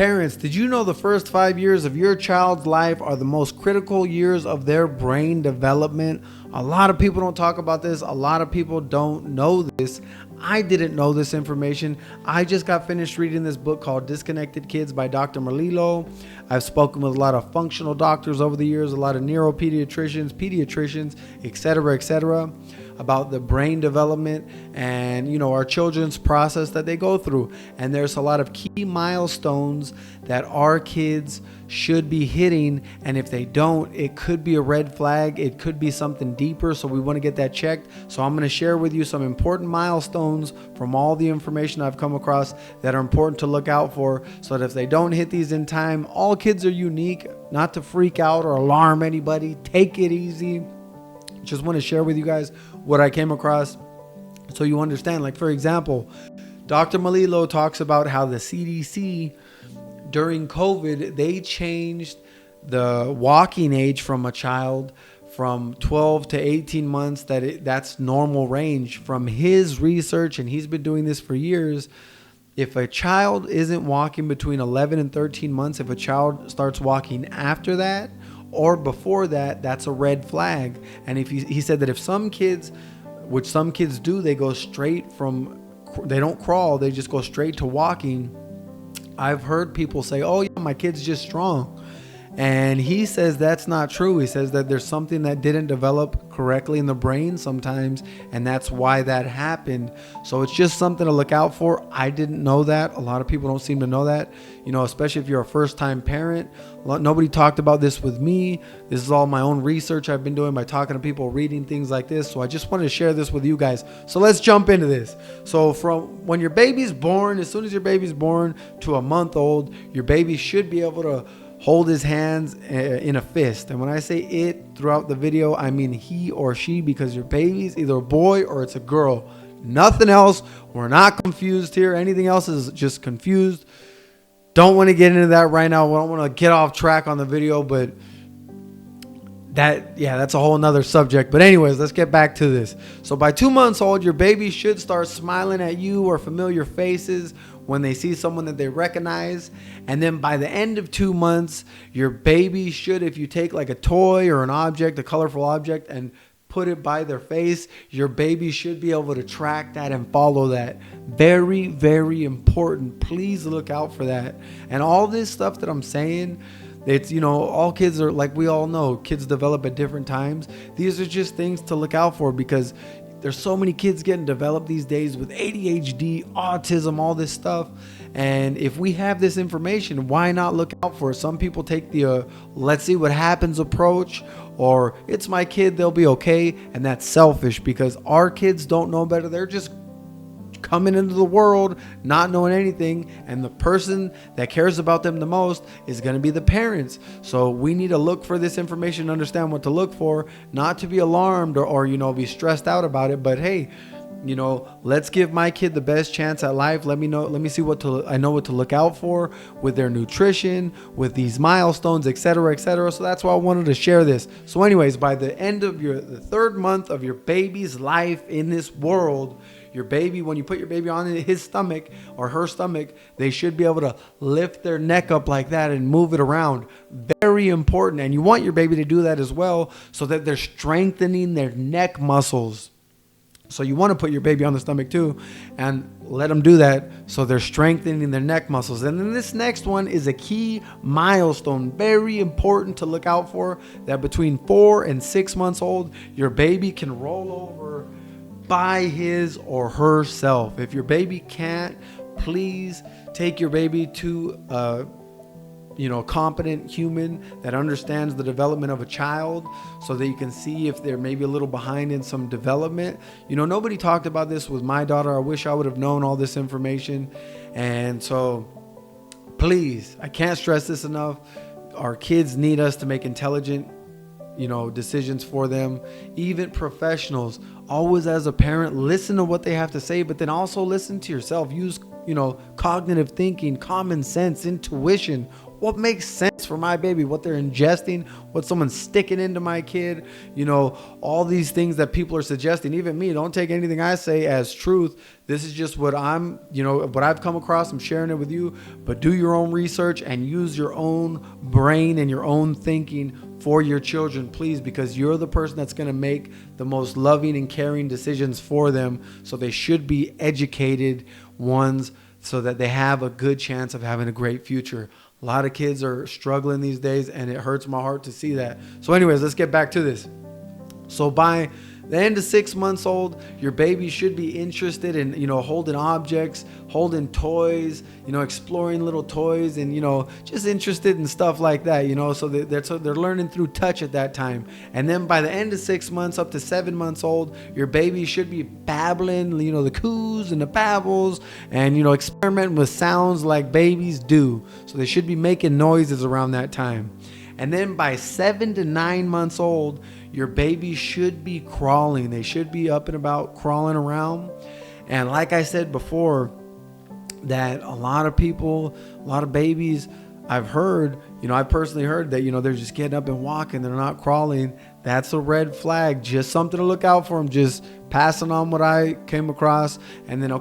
Parents, did you know the first 5 years of your child's life are the most critical years of their brain development? A lot of people don't talk about this. A lot of people don't know this. I didn't know this information. I just got finished reading this book called Disconnected Kids by Dr. Melillo. I've spoken with a lot of functional doctors over the years, a lot of neuropediatricians, pediatricians, etc., about the brain development and, our children's process that they go through. And there's a lot of key milestones that our kids should be hitting. And if they don't, it could be a red flag. It could be something deeper. So we want to get that checked. So I'm going to share with you some important milestones from all the information I've come across that are important to look out for, so that if they don't hit these in time, all kids are unique. Not to freak out or alarm anybody. Take it easy. Just want to share with you guys what I came across so you understand. Like, for example, Dr. Melillo talks about how the CDC during COVID, they changed the walking age from a child from 12 to 18 months. That's normal range from his research, and he's been doing this for years. If a child isn't walking between 11 and 13 months, if a child starts walking after that or before that, that's a red flag. And if he said that if some kids, which some kids do, they go straight from, they don't crawl, they just go straight to walking. I've heard people say, oh yeah, my kid's just strong. And he says that's not true. He says that there's something that didn't develop correctly in the brain sometimes, and that's why that happened. So it's just something to look out for. I didn't know that. A lot of people don't seem to know that, especially if you're a first-time parent. Nobody talked about this with me. This is all my own research I've been doing by talking to people, reading things like this. So I just wanted to share this with you guys. So let's jump into this. So from when your baby's born, as soon as your baby's born to a month old, your baby should be able to hold his hands in a fist. And when I say it throughout the video, I mean he or she, because your baby's either a boy or it's a girl. Nothing else. We're not confused here. Anything else is just confused. Don't want to get into that right now. I don't want to get off track on the video, but that's a whole nother subject. But anyways, let's get back to this. So by 2 months old, your baby should start smiling at you or familiar faces when they see someone that they recognize. And then by the end of 2 months, your baby should, if you take like a toy or an object, a colorful object, and put it by their face, your baby should be able to track that and follow that. Very, very important. Please look out for that. And all this stuff that I'm saying, it's, all kids are, like we all know, kids develop at different times. These are just things to look out for, because there's so many kids getting developed these days with ADHD, autism, all this stuff. And if we have this information, why not look out for it? Some people take the let's see what happens approach, or it's my kid, they'll be okay. And that's selfish, because our kids don't know better. They're just coming into the world not knowing anything, and the person that cares about them the most is going to be the parents. So we need to look for this information, understand what to look for, not to be alarmed or be stressed out about it. But hey, let's give my kid the best chance at life. Let me see I know what to look out for with their nutrition, with these milestones, etc. So that's why I wanted to share this. So anyways, by the end of the third month of your baby's life in this world, your baby, when you put your baby on his stomach or her stomach, they should be able to lift their neck up like that and move it around. Very important. And you want your baby to do that as well, so that they're strengthening their neck muscles. So you want to put your baby on the stomach too and let them do that, so they're strengthening their neck muscles. And then this next one is a key milestone, very important to look out for, that between 4 and 6 months old, your baby can roll over by his or herself. If your baby can't, please take your baby to a competent human that understands the development of a child, so that you can see if they're maybe a little behind in some development. Nobody talked about this with my daughter. I wish I would have known all this information. And so please, I can't stress this enough. Our kids need us to make intelligent decisions for them. Even professionals, always as a parent, listen to what they have to say, but then also listen to yourself. Use, cognitive thinking, common sense, intuition. What makes sense for my baby, what they're ingesting, what someone's sticking into my kid, all these things that people are suggesting. Even me, don't take anything I say as truth. This is just what what I've come across. I'm sharing it with you, but do your own research and use your own brain and your own thinking for your children, please, because you're the person that's going to make the most loving and caring decisions for them. So they should be educated ones so that they have a good chance of having a great future. A lot of kids are struggling these days, and it hurts my heart to see that. So anyways, let's get back to this. So by the end of 6 months old, your baby should be interested in, holding objects, holding toys, exploring little toys, and, just interested in stuff like that, so they're learning through touch at that time. And then by the end of 6 months, up to 7 months old, your baby should be babbling, the coos and the babbles, and, experimenting with sounds like babies do. So they should be making noises around that time. And then by 7 to 9 months old, your baby should be crawling. They should be up and about, crawling around. And like I said before, that a lot of people, a lot of babies, I've heard, I personally heard that, they're just getting up and walking. They're not crawling. That's a red flag. Just something to look out for them. Just passing on what I came across. And then,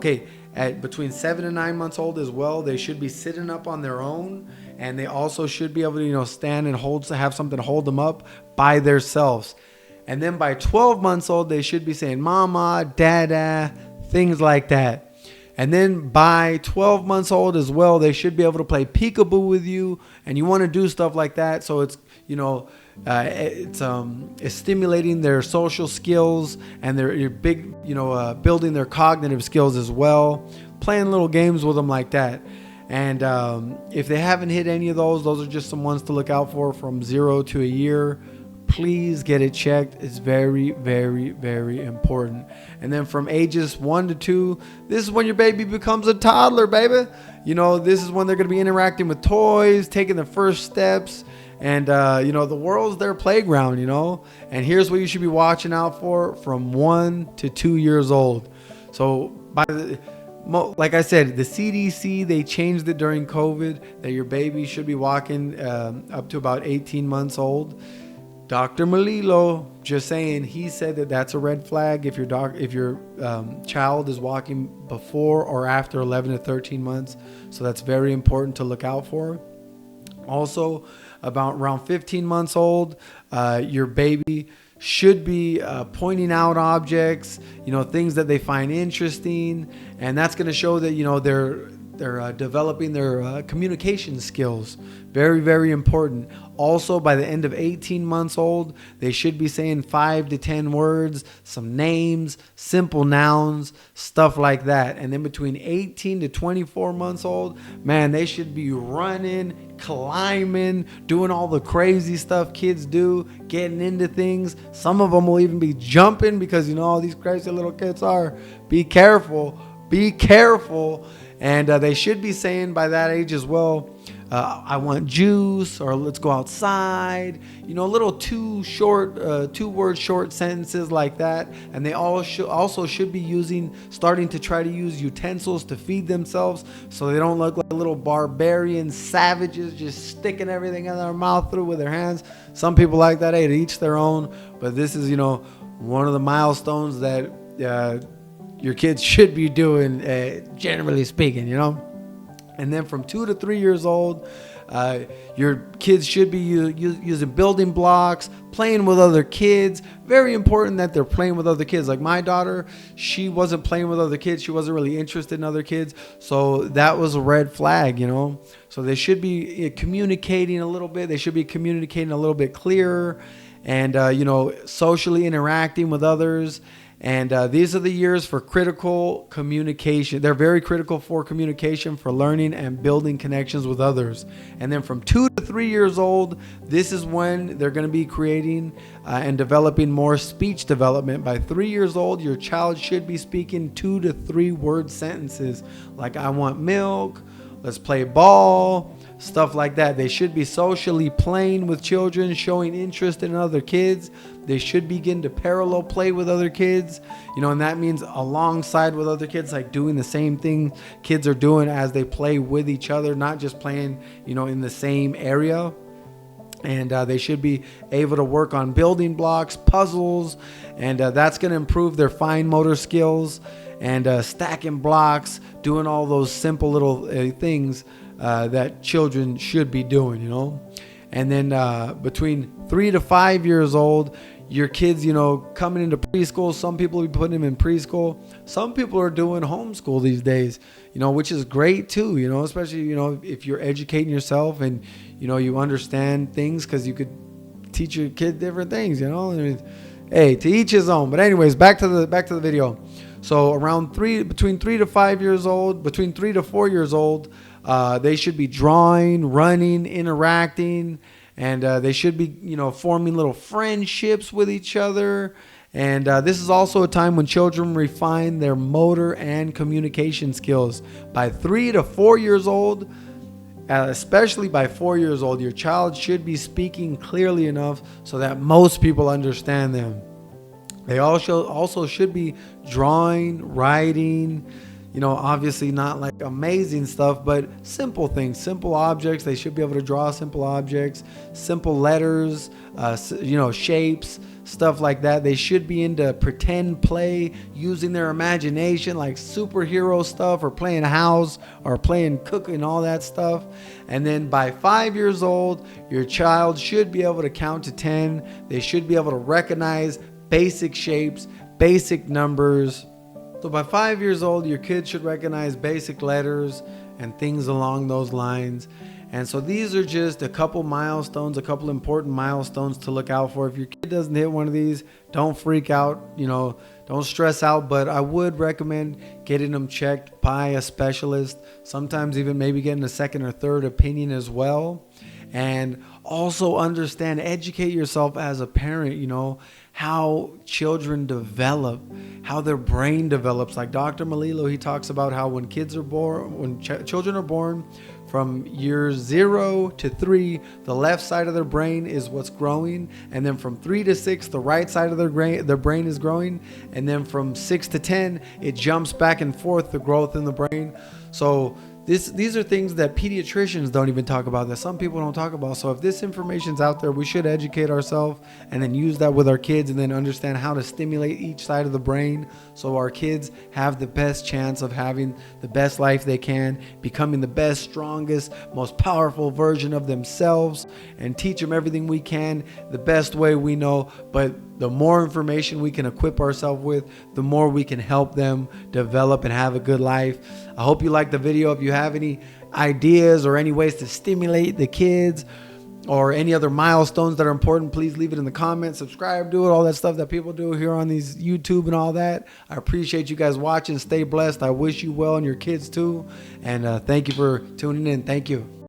at between 7 and 9 months old as well, they should be sitting up on their own. And they also should be able to, stand and have something to hold them up by themselves. And then by 12 months old, they should be saying mama, dada, things like that. And then by 12 months old as well, they should be able to play peekaboo with you. And you want to do stuff like that. So it's, it's stimulating their social skills and their building their cognitive skills as well. Playing little games with them like that. And if they haven't hit any of those are just some ones to look out for from 0 to a year. Please get it checked. It's very, very, very important. And then from ages 1 to 2, this is when your baby becomes a toddler, baby. This is when they're going to be interacting with toys, taking the first steps. And, the world's their playground, And here's what you should be watching out for from 1 to 2 years old. So like I said, the CDC, they changed it during COVID that your baby should be walking up to about 18 months old. Dr. Melillo, just saying, he said that that's a red flag if your child is walking before or after 11 to 13 months. So that's very important to look out for. Also, around 15 months old, your baby should be pointing out objects, things that they find interesting, and that's going to show that they're developing their communication skills. Very, very important. Also, by the end of 18 months old, they should be saying 5 to 10 words, some names, simple nouns, stuff like that. And then between 18 to 24 months old, man, they should be running, climbing, doing all the crazy stuff kids do, getting into things. Some of them will even be jumping because all these crazy little kids are. Be careful. Be careful. And they should be saying by that age as well, I want juice, or let's go outside. Little 2-word short sentences like that. And they also should be starting to try to use utensils to feed themselves, so they don't look like little barbarian savages just sticking everything in their mouth through with their hands. Some people like that. Hey, to each their own. But this is, one of the milestones that your kids should be doing, generally speaking, And then from 2 to 3 years old, your kids should be using building blocks, playing with other kids. Very important that they're playing with other kids. Like my daughter, she wasn't playing with other kids. She wasn't really interested in other kids. So that was a red flag, So they should be communicating a little bit. They should be communicating a little bit clearer and, socially interacting with others. And these are the years for critical communication. They're very critical for communication, for learning and building connections with others. And then from 2 to 3 years old, this is when they're going to be creating and developing more speech development. By 3 years old, your child should be speaking 2 to 3 word sentences like I want milk, let's play ball, stuff like that. They should be socially playing with children, showing interest in other kids. They should begin to parallel play with other kids, and that means alongside with other kids, like doing the same thing kids are doing as they play with each other, not just playing, in the same area. And they should be able to work on building blocks, puzzles, and that's going to improve their fine motor skills, and stacking blocks, doing all those simple little things that children should be doing, And then between 3 to 5 years old, your kids, coming into preschool. Some people will be putting them in preschool. Some people are doing homeschool these days, which is great too, especially, if you're educating yourself and, you understand things, because you could teach your kid different things, hey, to each his own. But anyways, back to the video. So between 3 to 5 years old, between 3 to 4 years old, they should be drawing, running, interacting, and they should be, forming little friendships with each other. And this is also a time when children refine their motor and communication skills. By 3 to 4 years old, especially by 4 years old, your child should be speaking clearly enough so that most people understand them. They also should be drawing, writing, obviously not like amazing stuff, but simple things, simple objects. They should be able to draw simple objects, simple letters, shapes, stuff like that. They should be into pretend play, using their imagination, like superhero stuff, or playing house, or playing cooking, all that stuff. And then by 5 years old, your child should be able to count to 10. They should be able to recognize basic shapes, basic numbers. So by 5 years old, your kid should recognize basic letters and things along those lines. And so these are just a couple milestones, a couple important milestones to look out for. If your kid doesn't hit one of these, don't freak out, don't stress out. But I would recommend getting them checked by a specialist, sometimes even maybe getting a second or third opinion as well. And also educate yourself as a parent, how children develop, how their brain develops. Like Dr. Melillo, he talks about how when children are born, from years 0 to 3, the left side of their brain is what's growing, and then from 3 to 6, the right side of their brain is growing, and then from 6 to 10, it jumps back and forth, the growth in the brain. So these are things that pediatricians don't even talk about, that some people don't talk about. So if this information's out there, we should educate ourselves and then use that with our kids, and then understand how to stimulate each side of the brain so our kids have the best chance of having the best life they can, becoming the best, strongest, most powerful version of themselves, and teach them everything we can the best way we know. But the more information we can equip ourselves with, the more we can help them develop and have a good life. I hope you liked the video. If you have any ideas or any ways to stimulate the kids, or any other milestones that are important, please leave it in the comments. Subscribe, do it, all that stuff that people do here on these YouTube and all that. I appreciate you guys watching. Stay blessed. I wish you well and your kids too. And thank you for tuning in. Thank you.